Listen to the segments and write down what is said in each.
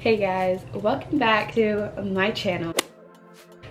Hey guys, welcome back to my channel.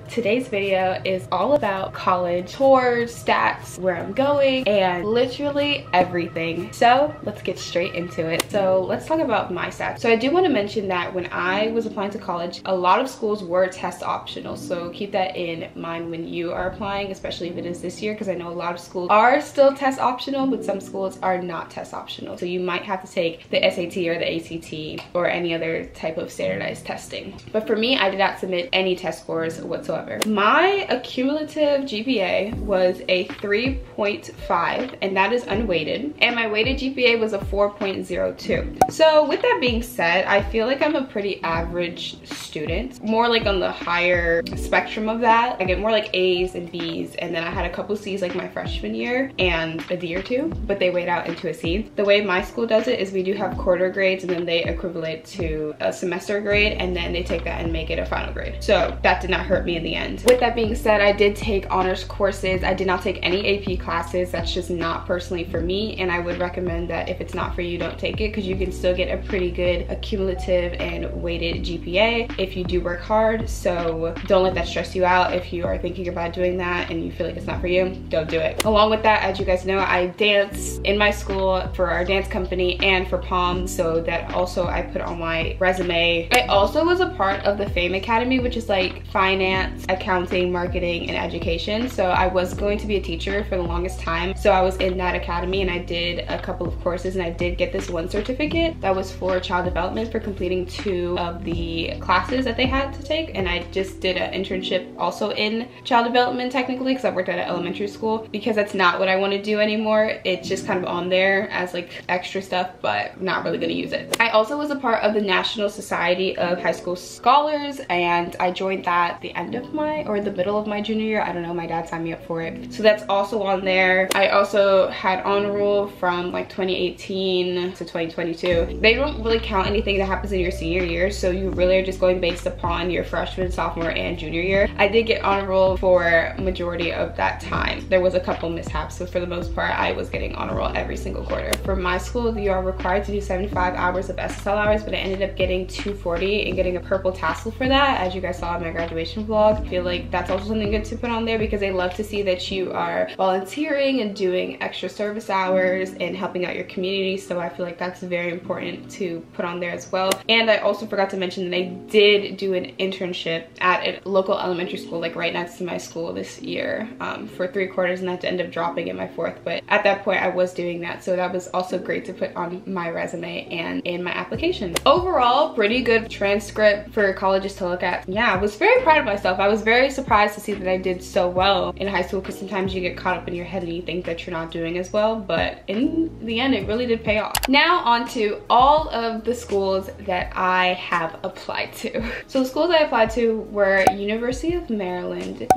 Today's video is all about college, tours, stats, where I'm going, and literally everything. So let's get straight into it. So let's talk about my stats. So I do want to mention that when I was applying to college, a lot of schools were test optional. So keep that in mind when you are applying, especially if it is this year, because I know a lot of schools are still test optional, but some schools are not test optional. So you might have to take the SAT or the ACT or any other type of standardized testing. But for me, I did not submit any test scores whatsoever. My accumulative GPA was a 3.5, and that is unweighted, and my weighted GPA was a 4.02. So with that being said, I feel like I'm a pretty average student, more like on the higher spectrum of that. I get more like A's and B's, and then I had a couple C's like my freshman year and a D or two, but they weighed out into a C. The way my school does it is we do have quarter grades, and then they equivalent to a semester grade, and then they take that and make it a final grade. So that did not hurt me in the end. With that being said, I did take honors courses. I did not take any AP classes. That's just not personally for me, and I would recommend that if it's not for you, don't take it, because you can still get a pretty good accumulative and weighted GPA if you do work hard. So don't let that stress you out. If you are thinking about doing that and you feel like it's not for you, don't do it. Along with that, as you guys know, I dance in my school for our dance company and for POM, so that also I put on my resume. I also was a part of the FAME Academy, which is like finance, accounting, marketing, and education. So I was going to be a teacher for the longest time. So I was in that academy, and I did a couple of courses, and I did get this one certificate that was for child development for completing 2 of the classes that they had to take. And I just did an internship also in child development technically, because I worked at an elementary school, because that's not what I want to do anymore. It's just kind of on there as like extra stuff, but not really going to use it. I also was a part of the National Society of High School Scholars, and I joined that at the end of or the middle of my junior year. I don't know, my dad signed me up for it. So that's also on there. I also had honor roll from like 2018 to 2022. They don't really count anything that happens in your senior year, so you really are just going based upon your freshman, sophomore, and junior year. I did get honor roll for majority of that time. There was a couple mishaps, but for the most part, I was getting honor roll every single quarter. For my school, you are required to do 75 hours of SSL hours, but I ended up getting 240 and getting a purple tassel for that, as you guys saw in my graduation vlog. I feel like that's also something good to put on there, because they love to see that you are volunteering and doing extra service hours and helping out your community. So I feel like that's very important to put on there as well. And I also forgot to mention that I did do an internship at a local elementary school, like right next to my school this year, for 3 quarters, and I had to end up dropping in my 4th. But at that point, I was doing that, so that was also great to put on my resume and in my application. Overall, pretty good transcript for colleges to look at. Yeah, I was very proud of myself. I was very surprised to see that I did so well in high school, because sometimes you get caught up in your head and you think that you're not doing as well, but in the end it really did pay off. Now on to all of the schools that I have applied to. So the schools I applied to were University of Maryland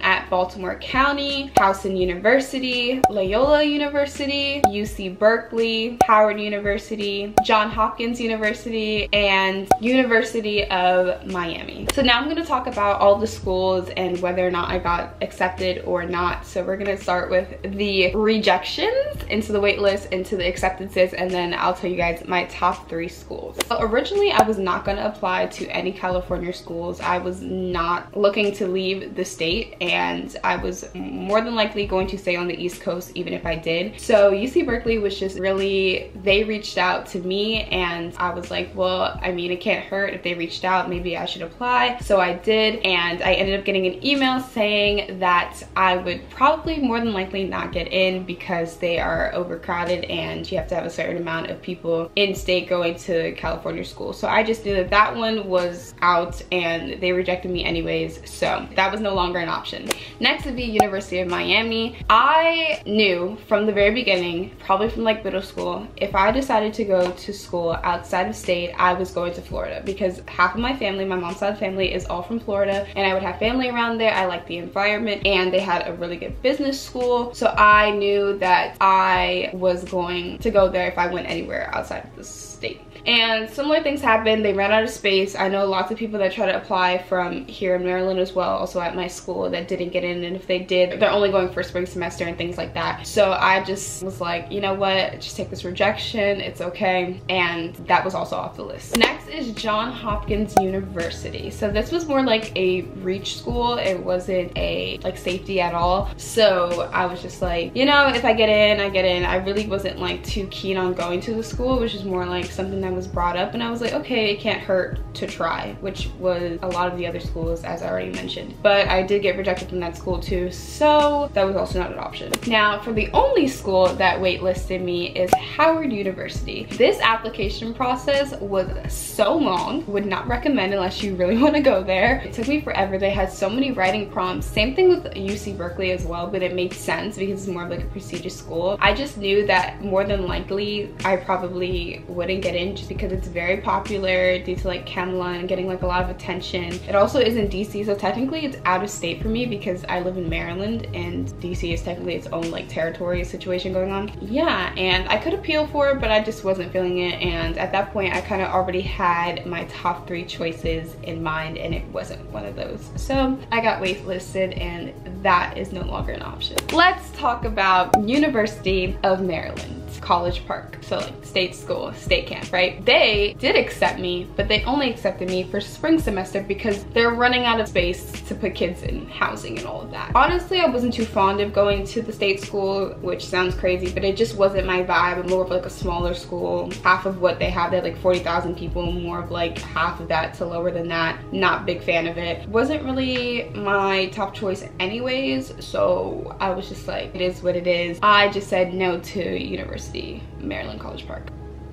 at Baltimore County, Towson University, Loyola University, UC Berkeley, Howard University, Johns Hopkins University, and University of Miami. So now I'm going to talk about all the schools and whether or not I got accepted or not. So we're gonna start with the rejections into the wait list, into the acceptances, and then I'll tell you guys my top 3 schools. So originally, I was not gonna apply to any California schools. I was not looking to leave the state, and I was more than likely going to stay on the East Coast even if I did. So UC Berkeley was just really, they reached out to me, and I was like, well, I mean, it can't hurt if they reached out, maybe I should apply. So I did, and I ended up getting an email saying that I would probably more than likely not get in because they are overcrowded and you have to have a certain amount of people in state going to California school. So I just knew that that one was out and they rejected me anyways, so that was no longer an option. Next would be University of Miami. I knew from the very beginning, probably from like middle school, if I decided to go to school outside of state, I was going to Florida, because half of my family, my mom's side of the family, is all from Florida, and I would have family around there. I liked the environment, and they had a really good business school, so I knew that I was going to go there if I went anywhere outside of the state. And similar things happened. They ran out of space. I know lots of people that try to apply from here in Maryland as well, also at my school, that didn't get in, and if they did, they're only going for spring semester and things like that. So I just was like, you know what, just take this rejection, it's okay. And that was also off the list. Next is Johns Hopkins University. So this was more like a reach school. It wasn't a like safety at all. So I was just like, you know, if I get in, I get in. I really wasn't like too keen on going to the school, which is more like something that was brought up, and I was like, okay, it can't hurt to try, which was a lot of the other schools, as I already mentioned. But I did get rejected from that school too, so that was also not an option. Now, for the only school that waitlisted me is Howard University. This application process was so long. Would not recommend unless you really want to go there. It took me forever. They had so many writing prompts. Same thing with UC Berkeley as well, but it made sense because it's more of like a prestigious school. I just knew that more than likely I probably wouldn't get in, just because it's very popular due to like Camelot and getting like a lot of attention. It also is in DC, so technically it's out of state for me because I live in Maryland, and DC is technically its own like territory situation going on. Yeah, and I could appeal for it, but I just wasn't feeling it, and at that point I kind of already had my top 3 choices in mind, and it wasn't one of those. So I got waitlisted, and that is no longer an option. Let's talk about University of Maryland, College Park. So like state school, state camp, right? They did accept me, but they only accepted me for spring semester because they're running out of space to put kids in housing and all of that. Honestly, I wasn't too fond of going to the state school, which sounds crazy, but it just wasn't my vibe. I'm more of like a smaller school, half of what they have. They had like 40,000 people, more of like half of that to lower than that. Not big fan of it. Wasn't really my top choice anyways, so I was just like, it is what it is. I just said no to University Maryland College Park.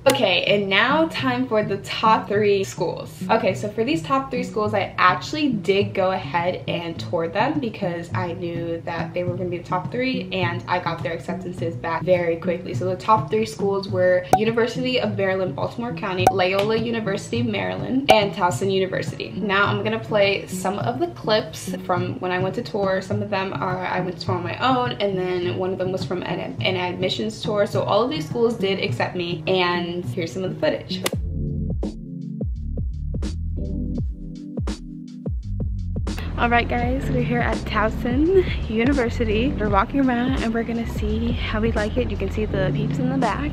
Okay, and now time for the top 3 schools. Okay, so for these top 3 schools, I actually did go ahead and tour them because I knew that they were going to be the top 3, and I got their acceptances back very quickly. So the top 3 schools were University of Maryland, Baltimore County, Loyola University, Maryland, and Towson University. Now I'm going to play some of the clips from when I went to tour. Some of them are I went to tour on my own, and then one of them was from an admissions tour. So all of these schools did accept me, and here's some of the footage. All right guys, we're here at Towson University. We're walking around and we're gonna see how we like it. You can see the peeps in the back.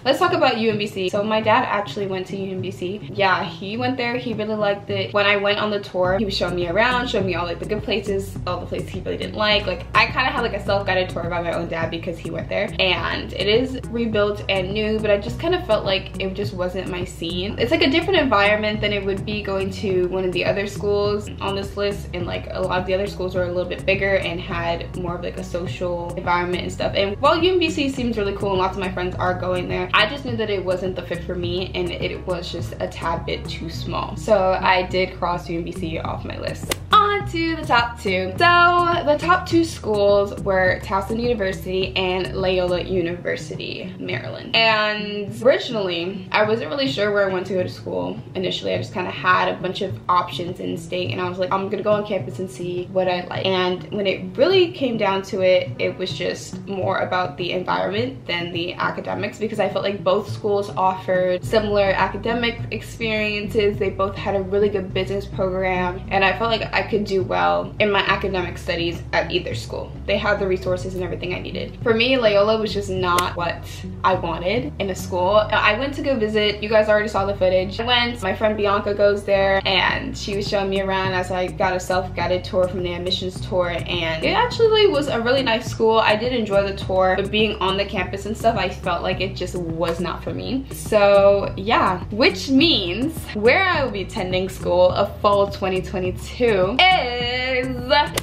Let's talk about UMBC. So my dad actually went to UMBC. Yeah, he went there. He really liked it. When I went on the tour, he was showing me around, showing me all like the good places, all the places he really didn't like. Like I kind of had like a self-guided tour by my own dad because he went there. And it is rebuilt and new, but I just kind of felt like it just wasn't my scene. It's like a different environment than it would be going to one of the other schools on this list. And like a lot of the other schools were a little bit bigger and had more of like a social environment and stuff. And while UMBC seems really cool and lots of my friends are going there, I just knew that it wasn't the fit for me and it was just a tad bit too small. So I did cross UMBC off my list. On on to the top two. So the top two schools were Towson University and Loyola University, Maryland. And originally, I wasn't really sure where I wanted to go to school. Initially, I just kind of had a bunch of options in state, and I was like, I'm gonna go on campus and see what I like. And when it really came down to it, it was just more about the environment than the academics, because I felt like both schools offered similar academic experiences. They both had a really good business program, and I felt like I could do well in my academic studies at either school. They had the resources and everything I needed. For me, Loyola was just not what I wanted in a school. I went to go visit. You guys already saw the footage. I went, my friend Bianca goes there, and she was showing me around as I got a self-guided tour from the admissions tour, and it actually was a really nice school. I did enjoy the tour, but being on the campus and stuff, I felt like it just was not for me. So yeah, which means where I will be attending school of fall 2022 is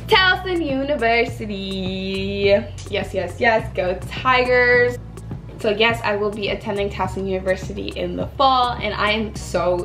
Towson University. Yes, yes, yes, go Tigers. So yes, I will be attending Towson University in the fall, and I am so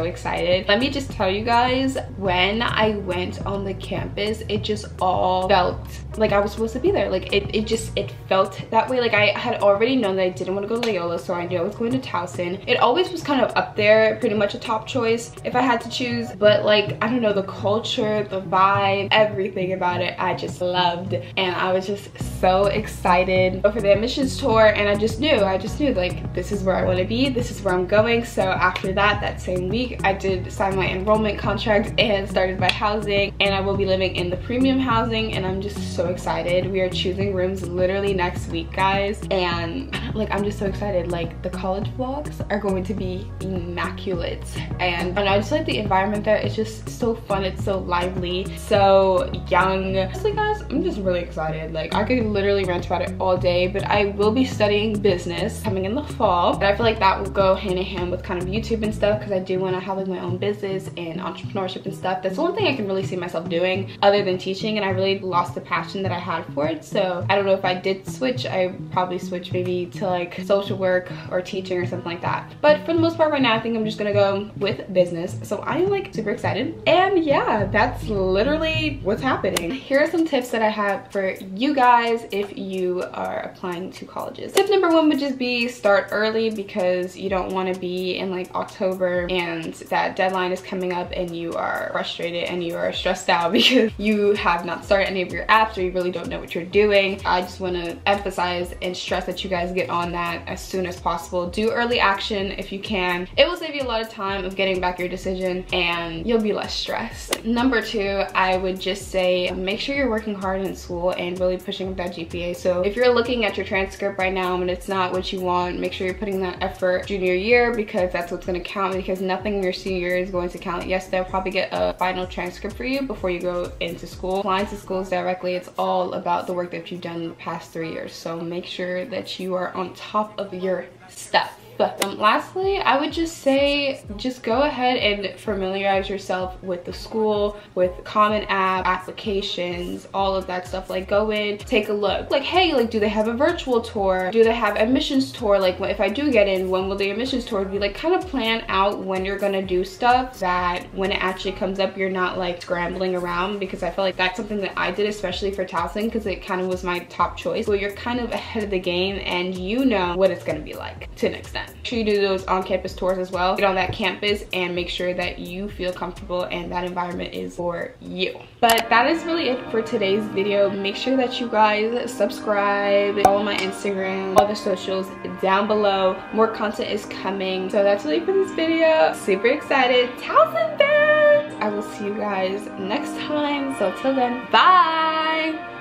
excited. Let me just tell you guys, when I went on the campus, it just all felt like I was supposed to be there. Like it felt that way. Like I had already known that I didn't want to go to Loyola, so I knew I was going to Towson. It always was kind of up there, pretty much a top choice if I had to choose, but like, I don't know, the culture, the vibe, everything about it, I just loved, and I was just so excited for the admissions tour, and I just knew like, this is where I want to be, this is where I'm going. So after that same week, I did sign my enrollment contract and started my housing, and I will be living in the premium housing, and I'm just so excited. We are choosing rooms literally next week, guys, and like, I'm just so excited. Like, the college vlogs are going to be immaculate, and I just like the environment there. It's just so fun, it's so lively, so young. Honestly, guys, I'm just really excited. Like, I could literally rant about it all day, but I will be studying business coming in the fall, but I feel like that will go hand in hand with kind of YouTube and stuff, because I do want to have like my own business and entrepreneurship and stuff. That's the only thing I can really see myself doing other than teaching, and I really lost the passion that I had for it. So I don't know if I did switch, I probably switch maybe to like social work or teaching or something like that, but for the most part right now, I think I'm just gonna go with business. So I'm like super excited, and yeah, that's literally what's happening. Here are some tips that I have for you guys if you are applying to colleges. Tip number one would just be start early, because you don't want to be in like October and that deadline is coming up and you are frustrated and you are stressed out because you have not started any of your apps, or you really don't know what you're doing. I just want to emphasize and stress that you guys get on that as soon as possible. Do early action if you can. It will save you a lot of time of getting back your decision, and you'll be less stressed. Number two, I would just say make sure you're working hard in school and really pushing up that GPA. So if you're looking at your transcript right now and it's not what you want, make sure you're putting that effort junior year, because that's what's going to count, because nothing in your senior year is going to count. Yes, they'll probably get a final transcript for you before you go into school. Applying to schools directly, it's all about the work that you've done in the past 3 years. So make sure that you are on top of your stuff. Lastly, I would just say, just go ahead and familiarize yourself with the school, with Common App, applications, all of that stuff. Like, go in, take a look. Like, hey, like, do they have a virtual tour? Do they have admissions tour? Like, if I do get in, when will the admissions tour be? Like, kind of plan out when you're gonna do stuff, that when it actually comes up, you're not like scrambling around, because I feel like that's something that I did, especially for Towson, because it kind of was my top choice. So you're kind of ahead of the game, and you know what it's gonna be like to an extent. Make sure you do those on-campus tours as well. Get on that campus and make sure that you feel comfortable and that environment is for you. But that is really it for today's video. Make sure that you guys subscribe, follow my Instagram, all the socials down below. More content is coming. So that's really it for this video. Super excited. Towson fans! I will see you guys next time. So till then, bye!